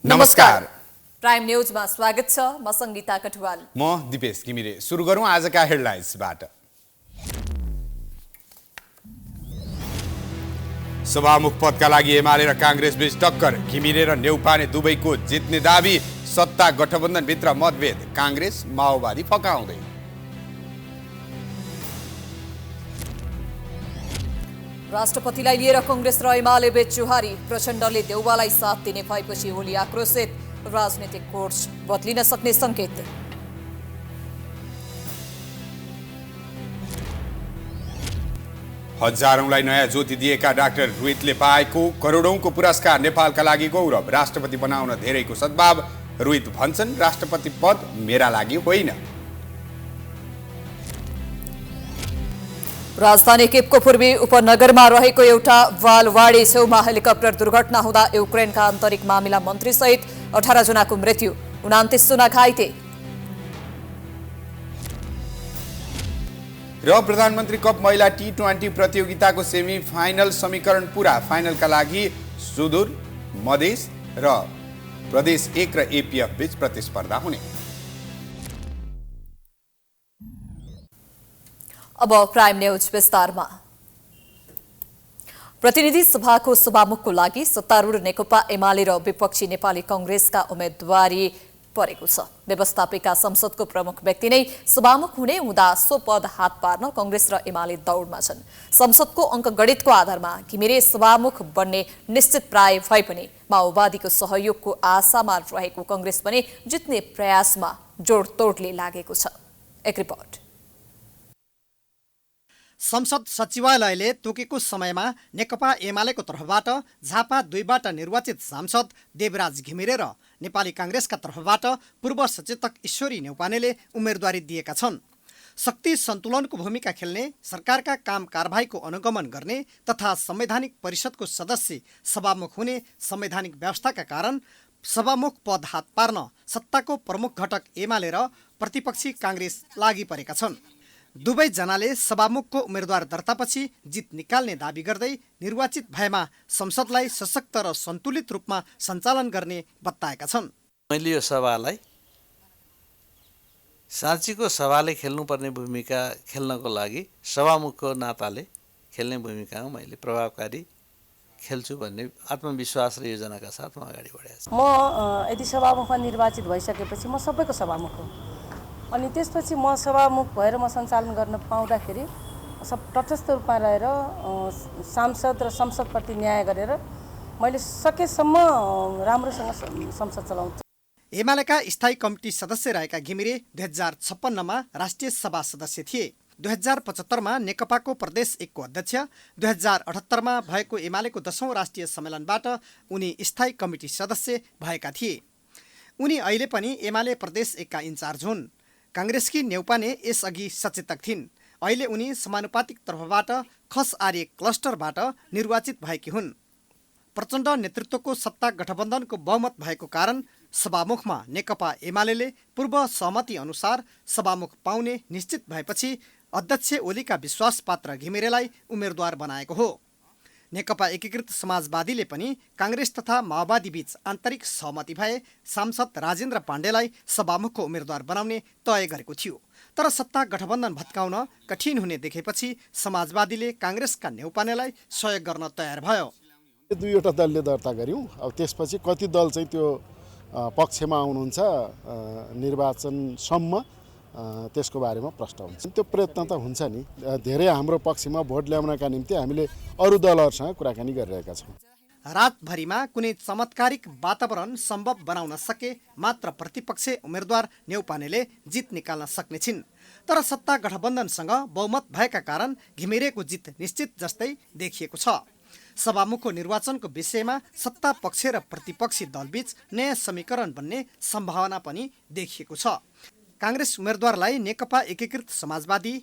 नमस्कार। प्राइम न्यूजमा स्वागत छ। म संगीता कटुवाल। म दिपेश घिमिरे। सुरु गरौँ आजका हेडलाइन्सबाट। सभामुख पदका लागि एमाले र कांग्रेस बीच टक्कर। घिमिरे र नेउपाने दुवैको जित्ने दाबी। सत्ता गठबन्धनभित्र मतभेद। कांग्रेस माओवादी फकाउँदै। राष्ट्रपतिलाई लिएर कांग्रेस र एमाले बीच चुहारी। प्रचण्डले देउवालाई साथ दिने भएपछि ओली आक्रोशित। राजनीतिक कोर्स बदलिन सक्ने संकेत। हजारौंलाई नयाँ ज्योति दिएका डाक्टर रोहितले पाएको करोडौंको पुरस्कार नेपालका लागि गौरव। राष्ट्रपति बनाउन धेरैको सद्भाव। रोहित भन्छन् राष्ट्रपति पद मेरा लागि होइन। राजधानी केपको पूर्वी उपनगरमा रहेको एउटा वालवाडी छेउमा हेलिकप्टर दुर्घटना हुँदा युक्रेनका आन्तरिक मामिला मन्त्री सहित 18 जनाको मृत्यु, 29 जना घाइते। र प्रधानमन्त्री कप महिला T20 प्रतियोगिताको सेमी फाइनल समीकरण पूरा। फाइनलका लागि सुदूर मधेस र प्रदेश 1 र एपीएफ बीच प्रतिस्पर्धा हुने। अब प्राइम न्यूज विस्तारमा। प्रतिनिधि सभाको सभामुखको लागि सत्तारूढ नेकपा एमाले र विपक्षी नेपाली कांग्रेसका उम्मेदवारी परेको छ। व्यवस्थापिका संसदको प्रमुख व्यक्ति नै सभामुख हुने हुँदा सो पद हात पार्न कांग्रेस र एमाले दौडमा छन्। संसदको अङ्कगणितको आधारमा घिमिरे सभामुख बन्ने निश्चित प्राय भए पनि माओवादीको सहयोगको आशामा रहेको कांग्रेस पनि जित्ने प्रयासमा जोडतोडले लागेको छ। एक रिपोर्ट। संसद सचिवालयले तोकेको समयमा नेकपा एमालेको तर्फबाट झापा 2बाट निर्वाचित सांसद देवराज घिमिरे र नेपाली कांग्रेसका तर्फबाट पूर्व सचेतक ईश्वरी न्यौपानेले उम्मेदवारी दिएका छन्। शक्ति सन्तुलनको भूमिका खेल्ने, सरकारका काम कारबाहीको अनुगमन गर्ने तथा संवैधानिक परिषदको सदस्य सभामुख हुने संवैधानिक व्यवस्थाका कारण सभामुख पद हात पार्न सत्ताको प्रमुख घटक एमाले र प्रतिपक्षी कांग्रेस लागि परेका छन्। दुवै जनाले सभामुखको उम्मेदवार दर्तापछि जित निकाल्ने दाबी गर्दै निर्वाचित भएमा संसदलाई सशक्त र सन्तुलित रूपमा सञ्चालन गर्ने बताएका छन्। मैले यो सभालाई साँच्चीको सभाले खेल्नुपर्ने भूमिका खेल्नको लागि सभामुखको नाताले खेल्ने भूमिकामा मैले प्रभावकारी खेल्छु भन्ने आत्मविश्वास र योजनाका साथ म अगाडि बढेको छु। म यदि सभामुखमा निर्वाचित भइसकेपछि म सबैको सभामुख हो। अनि त्यसपछि म सभामुख भएर म सञ्चालन गर्न पाउँदाखेरि तटस्थ रूपमा रहेर सांसद र संसदप्रति न्याय गरेर मैले सकेसम्म राम्रोसँग संसद चलाउँछु। एमालेका स्थायी कमिटी सदस्य रहेका घिमिरे 2056मा राष्ट्रिय सभा सदस्य थिए। 2075मा नेकपाको प्रदेश 1 को अध्यक्ष, 2078मा भएको एमालेको 10औं राष्ट्रिय सम्मेलनबाट उनी स्थायी कमिटी सदस्य भएका थिए। उनी अहिले पनि एमाले प्रदेश 1 का इन्चार्ज हुन्। कांग्रेसकी न्यौपाने यसअघि सचेतक थिइन्। अहिले उनी समानुपातिक तर्फबाट खस आर्य क्लस्टरबाट निर्वाचित भएकी हुन्। प्रचण्ड नेतृत्वको सत्ता गठबन्धनको बहुमत भएको कारण सभामुखमा नेकपा एमाले पूर्व सहमति अनुसार सभामुख पाउने निश्चित भएपछि अध्यक्ष ओलीका विश्वासपात्र घिमिरेलाई उम्मेदवार बनाएको हो। नेकपा एकीकृत समाजवादीले पनि कांग्रेस तथा माओवादी बीच आन्तरिक सहमति भए सांसद राजेन्द्र पाण्डेलाई सभामुखको उम्मेदवार बनाउने तय गरेको थियो। तर सत्ता गठबन्धन भत्काउन कठिन हुने देखेपछि समाजवादीले कांग्रेसका न्यौपानेलाई सहयोग गर्न तयार भयो। दुईवटा दलले दर्ता गर्यौं। अब त्यसपछि कति दल चाहिँ त्यो पक्षमा आउनुहुन्छ निर्वाचनसम्म त्यसको बारेमा प्रश्न हुन्छ। त्यो प्रयत्न त हुन्छ नि। धेरै हाम्रो पक्षमा भोट ल्याउनका निम्ति हामीले अरू दलहरूसँग कुराकानी गरिरहेका छौँ। रातभरिमा कुनै चमत्कारिक वातावरण सम्भव बनाउन सके मात्र प्रतिपक्षी उम्मेदवार न्यौपानेले जित निकाल्न सक्ने छिन्। तर सत्ता गठबन्धनसँग बहुमत भएका कारण घिमिरेको जित निश्चित जस्तै देखिएको छ। सभामुखको निर्वाचनको विषयमा सत्ता पक्ष र प्रतिपक्षी दलबीच नयाँ समीकरण बन्ने सम्भावना पनि देखिएको छ। कांग्रेस उम्मेदवारलाई नेकपा एकीकृत समाजवादी,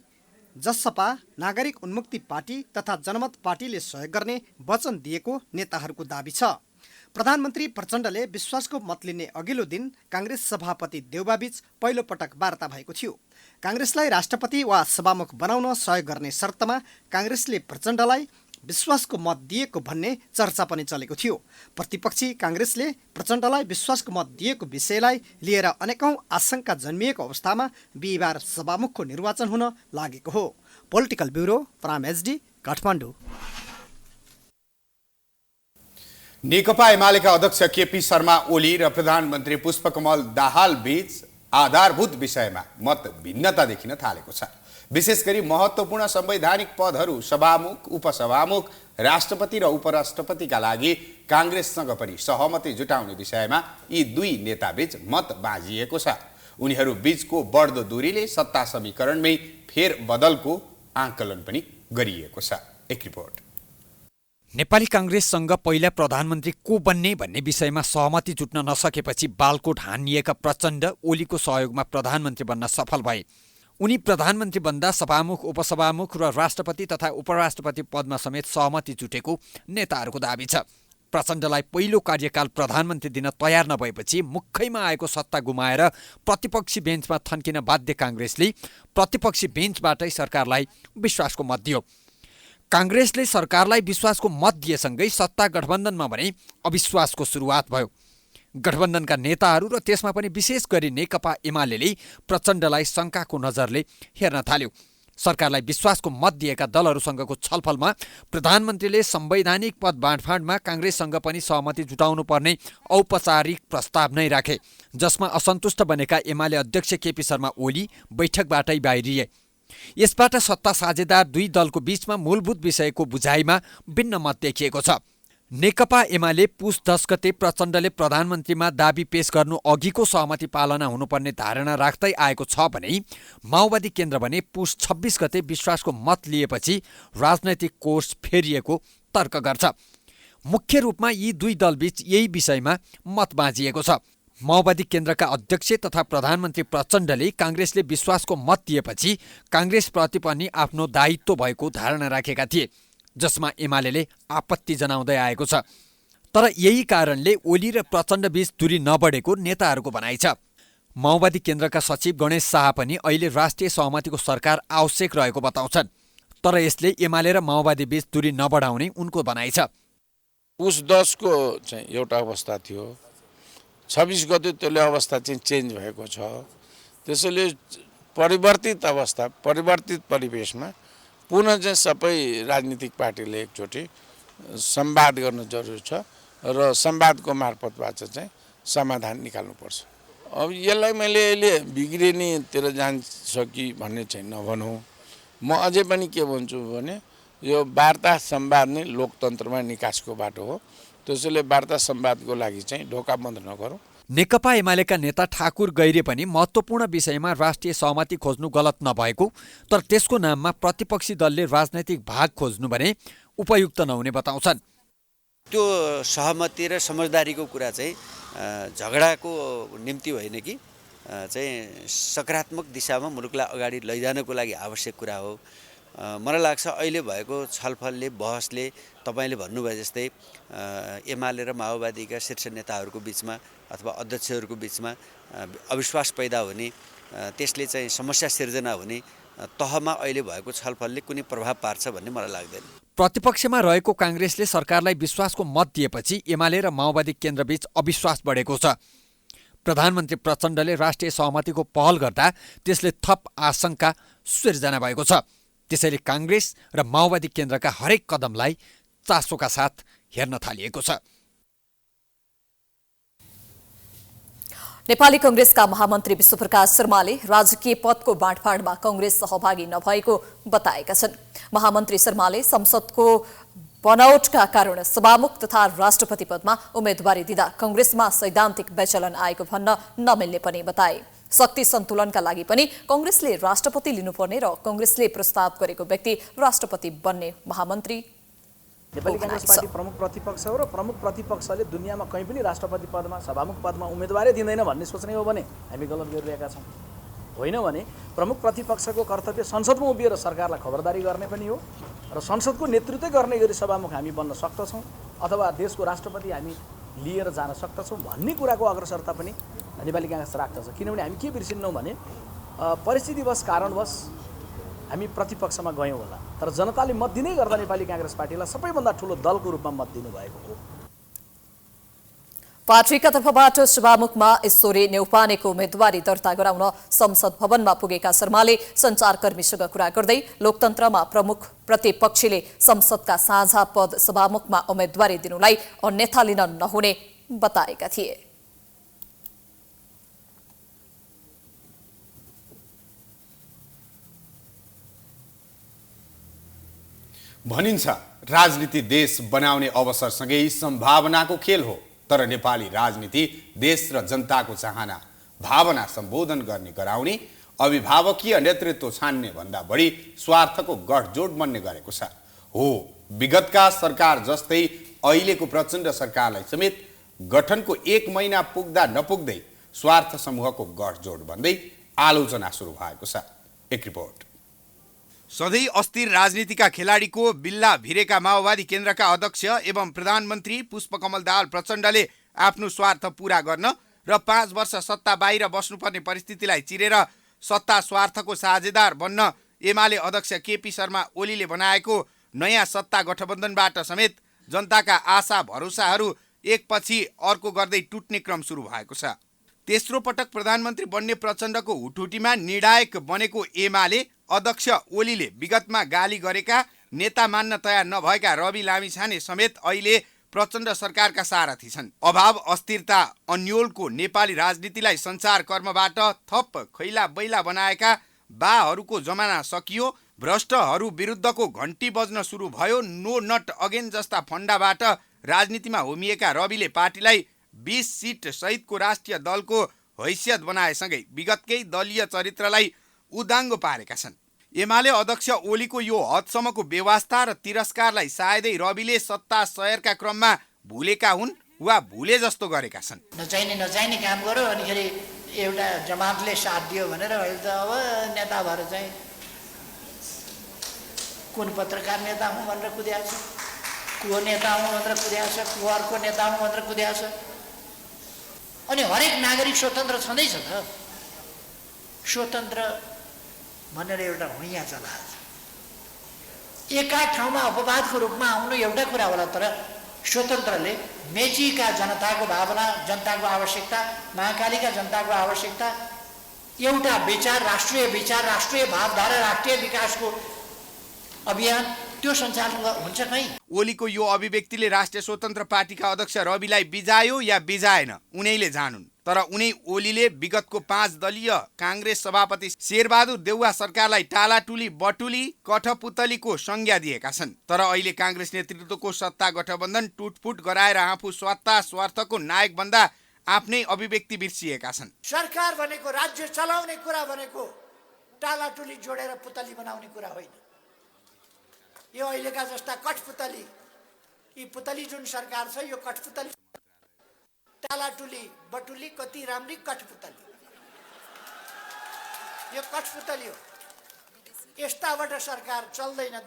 जसपा, नागरिक उन्मुक्ति पार्टी तथा जनमत पार्टीले सहयोग गर्ने वचन दिएको नेताहरूको दाबी छ। प्रधानमन्त्री प्रचण्डले विश्वासको मत लिने अघिल्लो दिन कांग्रेस सभापति देउवाबीच पहिलो पटक वार्ता भएको थियो। कांग्रेसलाई राष्ट्रपति वा सभामुख बनाउन सहयोग गर्ने शर्तमा कांग्रेसले प्रचण्डलाई विश्वासको मत दिएको भन्ने चर्चा पनि चलेको थियो। प्रतिपक्षी काङ्ग्रेसले प्रचण्डलाई विश्वासको मत दिएको विषयलाई लिएर अनेकौं आशंका जन्मिएको अवस्थामा बिहिबार सभामुखको निर्वाचन हुन लागेको हो। पोलिटिकल ब्युरो प्राम एचडी काठमाडौँ। नेकपा एमालेका अध्यक्ष केपी शर्मा ओली र प्रधानमन्त्री पुष्पकमल दाहाल बीच आधारभूत विषयमा मत भिन्नता देखिन थालेको छ। विशेष गरी महत्त्वपूर्ण संवैधानिक पदहरू सभामुख, उपसभामुख, राष्ट्रपति र उपराष्ट्रपतिका लागि काङ्ग्रेससँग पनि सहमति जुटाउने विषयमा यी दुई नेताबीच मत बाँझिएको छ। उनीहरू बीचको बढ्दो दूरीले सत्ता समीकरणमै फेरबदलको आकलन पनि गरिएको छ। एक रिपोर्ट। नेपाली काङ्ग्रेससँग पहिला प्रधानमन्त्री को बन्ने भन्ने विषयमा सहमति जुट्न नसकेपछि बालकोट हानिएका प्रचण्ड ओलीको सहयोगमा प्रधानमन्त्री बन्न सफल भए। उनी प्रधानमन्त्री बन्दा सभामुख, उपसभामुख र राष्ट्रपति तथा उपराष्ट्रपति पदमा समेत सहमति जुटेको नेताहरूको दाबी छ। प्रचण्डलाई पहिलो कार्यकाल प्रधानमन्त्री दिन तयार नभएपछि मुखैमा आएको सत्ता गुमाएर प्रतिपक्षी बेन्चमा थन्किन बाध्य काङ्ग्रेसले प्रतिपक्षी बेन्चबाटै सरकारलाई विश्वासको मत दियो। काङ्ग्रेसले सरकारलाई विश्वासको मत दिएसँगै सत्ता गठबन्धनमा भने अविश्वासको सुरुवात भयो। गठबन्धनका नेताहरू र त्यसमा पनि विशेष गरी नेकपा एमाले प्रचण्डलाई शङ्काको नजरले हेर्न थाल्यो। सरकारलाई विश्वासको मत दिएका दलहरूसँगको छलफलमा प्रधानमन्त्रीले संवैधानिक पद बाँडफाँडमा काङ्ग्रेससँग पनि सहमति जुटाउनु पर्ने औपचारिक प्रस्ताव नै राखे, जसमा असन्तुष्ट बनेका एमाले अध्यक्ष केपी शर्मा ओली बैठकबाटै बाहिरिए। यसबाट सत्ता साझेदार दुई दलको बीचमा मूलभूत विषयको बुझाइमा भिन्न मत देखिएको छ। नेकपा एमाले पुस 10 गते प्रचण्डले प्रधानमन्त्रीमा दाबी पेश गर्नु अघिको सहमति पालना हुनुपर्ने धारणा राख्दै आएको छ भने माओवादी केन्द्र भने पुस 26 गते विश्वासको मत लिएपछि राजनैतिक कोर्स फेरिएको तर्क गर्छ। मुख्य रूपमा यी दुई दलबीच यही विषयमा मत बाँझिएको छ। माओवादी केन्द्रका अध्यक्ष तथा प्रधानमन्त्री प्रचण्डले काङ्ग्रेसले विश्वासको मत दिएपछि काङ्ग्रेसप्रति पनि आफ्नो दायित्व भएको धारणा राखेका थिए, जसमा एमाले आपत्ति जनाउँदै आएको छ। तर यही कारणले ओली र प्रचण्डबीच दूरी नबढेको नेताहरूको भनाइ छ। माओवादी केन्द्रका सचिव गणेश शाह पनि अहिले राष्ट्रिय सहमतिको सरकार आवश्यक रहेको बताउँछन्। तर यसले एमाले र माओवादी बीच दूरी नबढाउने उनको भनाइ छ। पुस 10 को चाहिँ एउटा अवस्था थियो, 26 गते त्यसले अवस्था चाहिँ चेन्ज भएको छ। त्यसैले परिवर्तित अवस्था, परिवर्तित परिवेशमा पुनः चाहिँ सबै राजनीतिक पार्टीले एकचोटि संवाद गर्न जरुरी छ र संवादको मार्फतबाट चाहिँ समाधान निकाल्नुपर्छ। अब यसलाई मैले अहिले बिग्रिनेतिर जान्छ कि भन्ने चाहिँ नभनौँ। म अझै पनि के भन्छु भने यो वार्ता संवाद नै लोकतन्त्रमा निकासको बाटो हो। त्यसैले वार्ता संवादको लागि चाहिँ ढोका बन्द नगरौँ। नेकपा एमालेका नेता ठाकुर गैरे पनि महत्त्वपूर्ण विषयमा राष्ट्रिय सहमति खोज्नु गलत नभएको, तर त्यसको नाममा प्रतिपक्षी दलले राजनैतिक भाग खोज्नु भने उपयुक्त नहुने बताउँछन्। त्यो सहमति र समझदारीको कुरा चाहिँ झगडाको निम्ति होइन कि चाहिँ सकारात्मक दिशामा मुलुकलाई अगाडि लैजानको लागि आवश्यक कुरा हो। मलाई लाग्छ अहिले भएको छलफलले, बहसले तपाईले भन्नुभयो जस्तै एमाले र माओवादीका शीर्ष नेताहरूको बीचमा अथवा अध्यक्षहरूको बीचमा अविश्वास पैदा हुने, त्यसले चाहिँ समस्या सिर्जना हुने तहमा अहिले भएको छलफलले कुनै प्रभाव पार्छ भन्ने मलाई लाग्दैन। प्रतिपक्षमा रहेको काङ्ग्रेसले सरकारलाई विश्वासको मत दिएपछि एमाले र माओवादी केन्द्रबीच अविश्वास बढेको छ। प्रधानमन्त्री प्रचण्डले राष्ट्रिय सहमतिको पहल गर्दा त्यसले थप आशंका सिर्जना भएको छ। त्यसैले काङ्ग्रेस र माओवादी केन्द्रका हरेक कदमलाई चासोका साथ हेर्न थालिएको छ। नेपाली कांग्रेसका महामन्त्री विश्वप्रकाश शर्माले राजकीय पदको बाँडफाँडमा कांग्रेस सहभागी नभएको बताएका छन्। महामन्त्री शर्माले संसदको बनौटका कारण सभामुख तथा राष्ट्रपति पदमा उम्मेदवारी दिँदा कांग्रेसमा सैद्धान्तिक विचलन आएको भन्न नमिल्ने पनि बताए। शक्ति सन्तुलनका लागि पनि कांग्रेसले राष्ट्रपति लिनुपर्ने र कांग्रेसले प्रस्ताव गरेको व्यक्ति राष्ट्रपति बन्ने महामन्त्री नेपाली कांग्रेस पार्टी प्रमुख प्रतिपक्ष हो र प्रमुख प्रतिपक्षले दुनियाँमा कहीँ पनि राष्ट्रपति पदमा, सभामुख पदमा उम्मेदवारै दिँदैन भन्ने सोच्ने हो भने हामी गलत गरिरहेका छौँ। होइन भने प्रमुख प्रतिपक्षको कर्तव्य संसदमा उभिएर सरकारलाई खबरदारी गर्ने पनि हो र संसदको नेतृत्व गर्ने गरी सभामुख हामी बन्न सक्दछौँ अथवा देशको राष्ट्रपति हामी लिएर जान सक्दछौँ भन्ने कुराको अग्रसरता पनि नेपाली कांग्रेस राख्दछ। किनभने हामी के बिर्सिन्नौँ भने परिस्थितिवश, कारणवश हामी प्रतिपक्षमा गयौँ होला, तर जनताले मत दिँदै गर्दा नेपाली काङ्ग्रेस पार्टीलाई सबैभन्दा ठुलो दलको रूपमा मत दिनुभएको हो। पार्टीका तर्फबाट सभामुखमा ईश्वरी न्यौपानेको उम्मेदवारी दर्ता गराउन संसद भवनमा पुगेका शर्माले सञ्चारकर्मीसँग कुरा गर्दै लोकतन्त्रमा प्रमुख प्रतिपक्षीले संसदका साझा पद सभामुखमा उम्मेदवारी दिनुलाई अन्यथा लिन नहुने बताएका थिए। भनिन्छ राजनीति देश बनाउने अवसरसँगै सम्भावनाको खेल हो, तर नेपाली राजनीति देश र जनताको चाहना भावना सम्बोधन गर्ने गराउने अभिभावकीय नेतृत्व छान्ने भन्दा बढी स्वार्थको गठजोड बन्ने गरेको छ। हो, विगतका सरकार जस्तै अहिलेको प्रचण्ड सरकारलाई समेत गठनको 1 महिना पुग्दा नपुग्दै स्वार्थ समूहको गठजोड भन्दै आलोचना सुरु भएको छ। एक रिपोर्ट। सधैँ अस्थिर राजनीतिका खेलाडीको बिल्ला भिरेका माओवादी केन्द्रका अध्यक्ष एवं प्रधानमन्त्री पुष्पकमल दाहाल प्रचण्डले आफ्नो स्वार्थ पूरा गर्न र 5 वर्ष सत्ता बाहिर बस्नुपर्ने परिस्थितिलाई चिरेर सत्ता स्वार्थको साझेदार बन्न एमाले अध्यक्ष केपी शर्मा ओलीले बनाएको नयाँ सत्ता गठबन्धनबाट समेत जनताका आशा भरोसाहरू एकपछि अर्को गर्दै टुट्ने क्रम सुरु भएको छ। तेस्रो पटक प्रधानमन्त्री बन्ने प्रचण्डको हुटहुटीमा निर्णायक बनेको एमाले अध्यक्ष ओलीले विगतमा गाली गरेका नेता मान्न तयार नभएका रवि लामिछाने समेत अहिले प्रचण्ड सरकारका सारथी छन्। अभाव अस्थिरता अन्योलको नेपाली राजनीतिलाई सञ्चार कर्मबाट थप खैला बैला बनाएका बाहरूको जमाना सकियो। भ्रष्टहरू विरुद्धको घन्टी बज्न सुरु भयो। नो नट अगेन जस्ता फन्डाबाट राजनीतिमा होमिएका रविले पार्टीलाई 20 सिट सहितको राष्ट्रिय दलको हैसियत बनाएसँगै विगतकै दलीय चरित्रलाई उदाङ्गो पारेका छन्। एमाले अध्यक्ष ओलीको यो हदसम्मको बेवास्ता र तिरस्कारलाई सायदै रविले सत्ता सयरका क्रममा भुलेका हुन् वा भुले जस्तो गरेका छन्। नचाहिने काम गर्यो अनि खेरि एउटा जमातले साथ दियो भनेर अहिले त अब नेता भएर चाहिँ कुन पत्रकार नेता हुँ भनेर कुद्याएको छ, को नेता हुँ भनेर कुद्याएको छ, को अर्को नेता हुँ भनेर कुद्याएको छ। अनि हरेक नागरिक स्वतन्त्र छँदैछ त। स्वतन्त्र भनेर एउटा हुइया चलाएको छ। एका ठाउँमा अपवादको रूपमा आउनु एउटा कुरा होला, तर स्वतन्त्रले मेचीका जनताको भावना, जनताको आवश्यकता, महाकालीका जनताको आवश्यकता, एउटा विचार, राष्ट्रिय भावधारा, राष्ट्रिय विकासको अभियान त्यो सञ्चालन हुन्छ कहीँ। ओलीको यो अभिव्यक्तिले राष्ट्रिय स्वतन्त्र पार्टीका अध्यक्ष रविलाई बिजायो या बिजाएन उनैले जानुन्। तर उनी ओलीले विगतको 5 दलीय काङ्ग्रेस सभापति शेरबहादुर देउवा सरकारलाई टालाटुली बटुली कठपुतलीको संज्ञा दिएका छन्। तर अहिले काङ्ग्रेस नेतृत्वको सत्ता गठबन्धन टुटफुट गराएर आफू सत्ता स्वार्थको नायक बन्दा आफ्नै अभिव्यक्ति बिर्सिएका छन्। सरकार भनेको, राज्य चलाउने कुरा भनेको टालाटुली जोडेर पुतली बनाउने कुरा होइन। यो अहिलेका जस्ता कठपुतली, यी पुतली जुन सरकार छ यो कठपुतली, टालाटुली बटुली कति राम्री कठपुतली, यो कठपुतली हो। यस्ताबाट सरकार चल्दैन,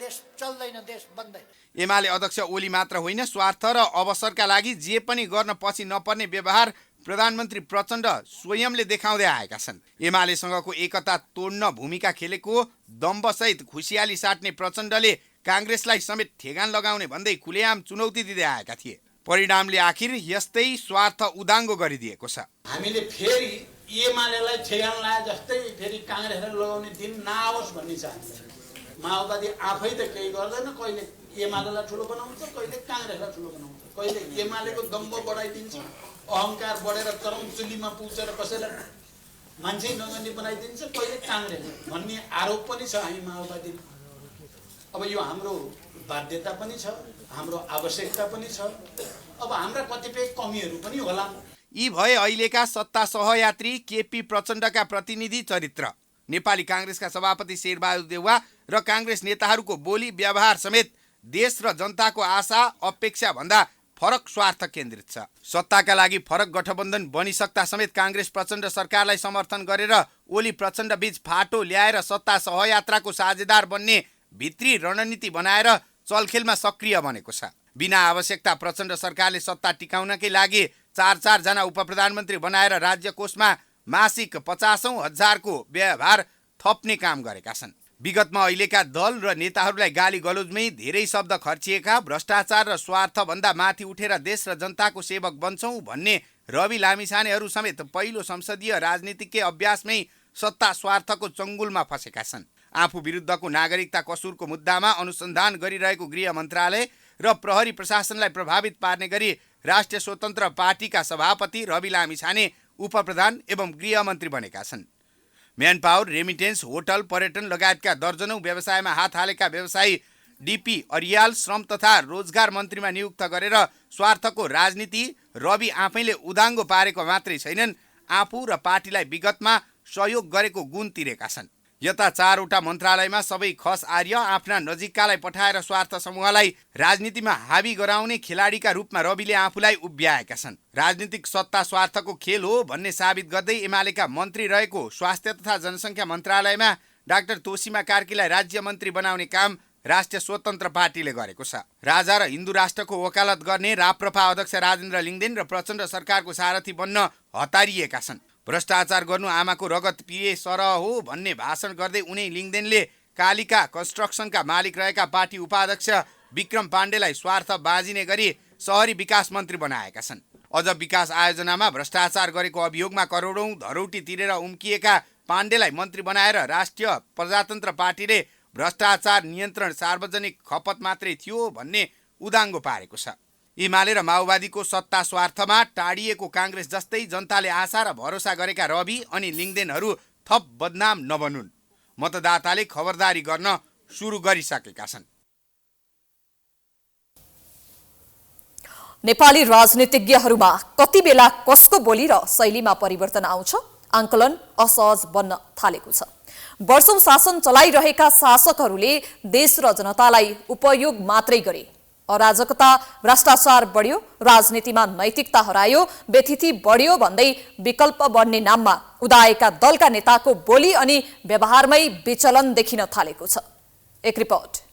देश बन्दैन। एमाले अध्यक्ष ओली मात्र होइन, स्वार्थ र अवसरका लागि जे पनि गर्न पछि नपर्ने व्यवहार प्रधानमन्त्री प्रचण्ड स्वयंले देखाउँदै आएका छन्। एमालेसँगको एकता तोड्न भूमिका खेलेको दम्बसहित खुसियाली साट्ने प्रचण्डले काङ्ग्रेसलाई समेत ठेगान लगाउने भन्दै खुलेआम चुनौती दिँदै आएका थिए। परिणामले आखिर यस्तै स्वार्थ उदाङ्गो गरिदिएको छ। हामीले फेरि एमालेलाई ठेगान लाए जस्तै फेरि काङ्ग्रेसलाई लगाउने दिन नआओस् भन्ने चाहन्छ। माओवादी आफै त केही गर्दैन, कहिले एमालेलाई ठुलो बनाउँछ, कहिले काङ्ग्रेसलाई ठुलो बनाउँछ, कहिले एमालेको दम्ब बढाइदिन्छ, अहङ्कार बढेर चरम चुलीमा पुगेर कसैलाई मान्छे नगर्ने बनाइदिन्छ, कहिले काङ्ग्रेस भन्ने आरोप पनि छ हामी माओवादीमा। अब यो हाम्रो बाध्यता पनि छ, हाम्रो आवश्यकता पनि छ। अब हाम्रा कतिपय कमीहरू पनि होला। यी भए अहिलेका सत्ता सहयात्री केपी प्रचण्डका प्रतिनिधि चरित्र। नेपाली काङ्ग्रेसका सभापति शेरबहादुर देउवा र काङ्ग्रेस नेताहरूको बोली व्यवहार समेत देश र जनताको आशा अपेक्षा भन्दा फरक स्वार्थ केन्द्रित छ। सत्ताका लागि फरक गठबन्धन बनिसक्दा समेत काङ्ग्रेस प्रचण्ड सरकारलाई समर्थन गरेर ओली प्रचण्ड बीच फाटो ल्याएर सत्ता सहयात्राको साझेदार बन्ने भित्री रणनीति बनाएर चलखेलमा सक्रिय बनेको छ। बिना आवश्यकता प्रचण्ड सरकारले सत्ता टिकाउनकै लागि 4 जना उपप्रधानमन्त्री बनाएर राज्य कोषमा मासिक 50,000 को व्यवहार थप्ने काम गरेका छन्। विगतमा अहिलेका दल र नेताहरूलाई गाली गलौजमै धेरै शब्द खर्चिएका, भ्रष्टाचार र स्वार्थभन्दा माथि उठेर देश र जनताको सेवक बन्छौँ भन्ने रवि लामिछानेहरू समेत पहिलो संसदीय राजनीतिकै अभ्यासमै सत्ता स्वार्थको चङ्गुलमा फँसेका छन्। आफू विरुद्धको नागरिकता कसुरको मुद्दामा अनुसन्धान गरिरहेको गृह मन्त्रालय र प्रहरी प्रशासनलाई प्रभावित पार्ने गरी राष्ट्रिय स्वतन्त्र पार्टीका सभापति रवि लामिछाने उपप्रधान एवं गृहमन्त्री बनेका छन्। म्यान पावर, रेमिटेन्स, होटल, पर्यटन लगायतका दर्जनौं व्यवसायमा हात हालेका व्यवसायी डिपी अरियाल श्रम तथा रोजगार मन्त्रीमा नियुक्त गरेर स्वार्थको राजनीति रवि आफैले उदाङ्गो पारेको मात्रै छैनन्, आफू र पार्टीलाई विगतमा सहयोग गरेको गुण तिरेका छन्। यता 4वटा मन्त्रालयमा सबै खस आर्य आफ्ना नजिककालाई पठाएर स्वार्थ समूहलाई राजनीतिमा हावी गराउने खेलाडीका रूपमा रविले आफूलाई उभ्याएका छन्। राजनीतिक सत्ता स्वार्थको खेल हो भन्ने साबित गर्दै एमालेका मन्त्री रहेको स्वास्थ्य तथा जनसङ्ख्या मन्त्रालयमा डाक्टर तोसीमा कार्कीलाई राज्य मन्त्री बनाउने काम राष्ट्रिय स्वतन्त्र पार्टीले गरेको छ। राजा र हिन्दू राष्ट्रको वकालत गर्ने राप्रपा अध्यक्ष राजेन्द्र लिङ्गदेन र प्रचण्ड सरकारको सारथी बन्न हतारिएका छन्। भ्रष्टाचार गर्नु आमाको रगत पिए सरह हो भन्ने भाषण गर्दै उनी लिङ्गदेनले कालिका कन्स्ट्रक्सनका मालिक रहेका पार्टी उपाध्यक्ष विक्रम पाण्डेलाई स्वार्थ बाजिने गरी सहरी विकास मन्त्री बनाएका छन्। अझ विकास आयोजनामा भ्रष्टाचार गरेको अभियोगमा करोडौं धरौटी तिरेर उम्किएका पाण्डेलाई मन्त्री बनाएर राष्ट्रिय प्रजातन्त्र पार्टीले भ्रष्टाचार नियन्त्रण सार्वजनिक खपत मात्रै थियो भन्ने उदाङ्गो पारेको छ। एमाले र माओवादीको सत्ता स्वार्थमा टाढिएको काङ्ग्रेस जस्तै जनताले आशा र भरोसा गरेका रवि अनि लिङ्गदेनहरू थप बदनाम नबनुन्, मतदाताले खबरदारी गर्न सुरु गरिसकेका छन्। नेपाली राजनीतिज्ञहरूमा कति बेला कसको बोली र शैलीमा परिवर्तन आउँछ, आंकलन असहज बन्न थालेको छ। वर्षौं शासन चलाइरहेका शासकहरूले देश र जनतालाई उपयोग मात्रै गरे। अराजकता, भ्रष्टाचार बढ्यो, राजनीतिमा नैतिकता हरायो, व्यथिति बढ्यो भन्दै विकल्प बढ्ने नाममा उदाएका दलका नेताको बोली अनि व्यवहारमै विचलन देखिन थालेको छ। एक रिपोर्ट।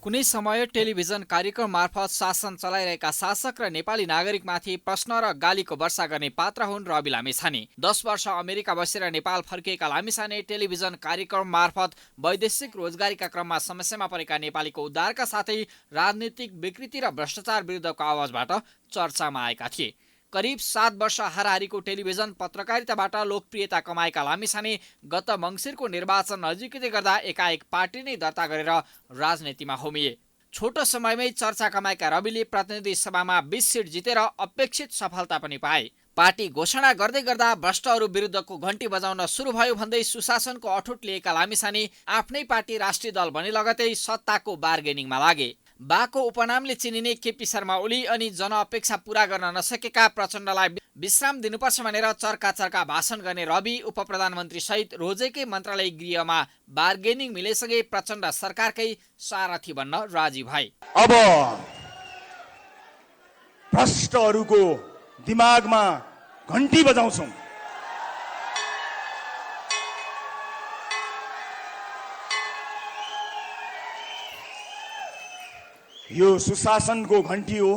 कुनै समय टेलिभिजन कार्यक्रम मार्फत शासन चलाइरहेका शासक र नेपाली नागरिकमाथि प्रश्न र गालीको वर्षा गर्ने पात्र हुन् रवि लामिछाने। 10 वर्ष अमेरिका बसेर नेपाल फर्किएका लामिछाने टेलिभिजन कार्यक्रम मार्फत वैदेशिक रोजगारीका क्रममा समस्यामा परेका नेपालीको उद्धारका साथै राजनीतिक विकृति र भ्रष्टाचार विरुद्धको आवाजबाट चर्चामा आएका थिए। करिब 7 वर्ष हाराहारीको टेलिभिजन पत्रकारिताबाट लोकप्रियता कमाएका लामिछाने गत मङ्सिरको निर्वाचन नजिकै गर्दा एकाएक पार्टी नै दर्ता गरेर राजनीतिमा होमिए। छोटो समयमै चर्चा कमाएका रविले प्रतिनिधि सभामा 20 सिट जितेर अपेक्षित सफलता पनि पाए। पार्टी घोषणा गर्दै गर्दा भ्रष्टहरू विरुद्धको घण्टी बजाउन सुरु भयो भन्दै सुशासनको अठुट लिएका लामिछाने आफ्नै पार्टी राष्ट्रिय दल बने लगतै सत्ताको बार्गेनिङमा लागे। बाको उपनामले चिनिने केपी शर्मा ओली अनि जनअपेक्षा पूरा गर्न नसकेका प्रचण्डलाई विश्राम दिनुपर्छ भनेर चर्का भाषण गर्ने रवि उपप्रधानमन्त्री सहित रोजेकै मन्त्रालय गृहमा बार्गेनिङ मिलेसँगै प्रचण्ड सरकारकै सारथी बन्न राजी भए। अब भ्रष्टहरूको दिमागमा घण्टी बजाउँछौँ। यो सुशासनको घण्टी हो,